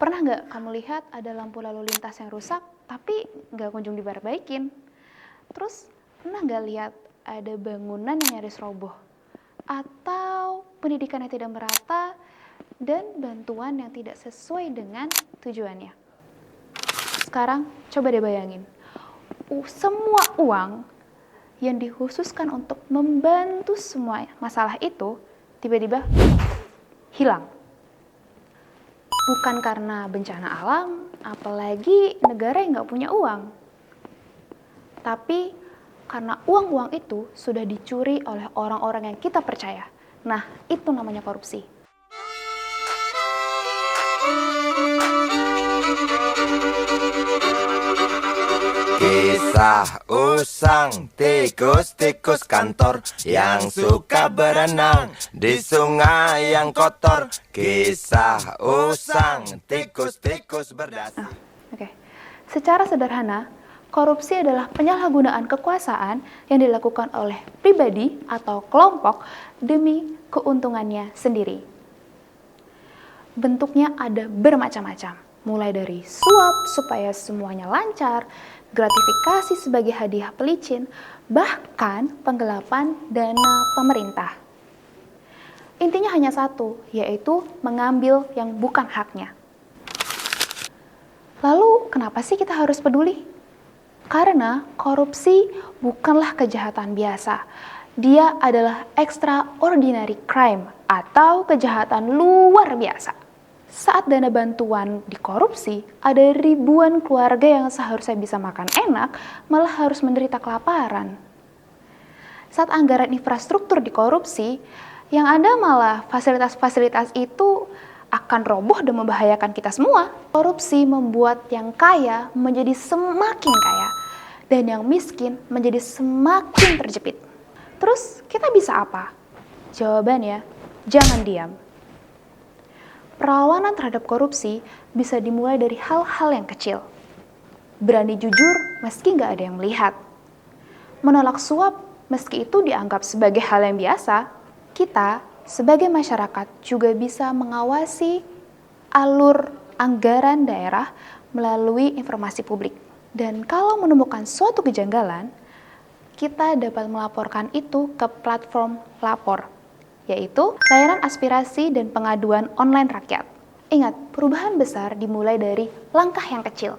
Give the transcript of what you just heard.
Pernah nggak kamu lihat ada lampu lalu lintas yang rusak, tapi nggak kunjung diperbaikin? Terus, pernah nggak lihat ada bangunan yang nyaris roboh? Atau pendidikan yang tidak merata dan bantuan yang tidak sesuai dengan tujuannya? Sekarang, coba deh bayangin. Semua uang yang dikhususkan untuk membantu semua masalah itu, tiba-tiba hilang. Bukan karena bencana alam, apalagi negara yang nggak punya uang. Tapi karena uang-uang itu sudah dicuri oleh orang-orang yang kita percaya. Nah, itu namanya korupsi. Kisah usang tikus-tikus kantor yang suka berenang di sungai yang kotor. Kisah usang tikus-tikus berdasi. Oke. Secara sederhana, korupsi adalah penyalahgunaan kekuasaan yang dilakukan oleh pribadi atau kelompok demi keuntungannya sendiri. Bentuknya ada bermacam-macam, mulai dari suap supaya semuanya lancar, gratifikasi sebagai hadiah pelicin, bahkan penggelapan dana pemerintah. Intinya hanya satu, yaitu mengambil yang bukan haknya. Lalu, kenapa sih kita harus peduli? Karena korupsi bukanlah kejahatan biasa. Dia adalah extraordinary crime atau kejahatan luar biasa. Saat dana bantuan dikorupsi, ada ribuan keluarga yang seharusnya bisa makan enak, malah harus menderita kelaparan. Saat anggaran infrastruktur dikorupsi, yang ada malah fasilitas-fasilitas itu akan roboh dan membahayakan kita semua. Korupsi membuat yang kaya menjadi semakin kaya, dan yang miskin menjadi semakin terjepit. Terus kita bisa apa? Jawabannya, jangan diam. Perlawanan terhadap korupsi bisa dimulai dari hal-hal yang kecil. Berani jujur meski nggak ada yang melihat. Menolak suap meski itu dianggap sebagai hal yang biasa. Kita sebagai masyarakat juga bisa mengawasi alur anggaran daerah melalui informasi publik. Dan kalau menemukan suatu kejanggalan, kita dapat melaporkan itu ke platform lapor, yaitu layanan aspirasi dan pengaduan online rakyat. Ingat, perubahan besar dimulai dari langkah yang kecil.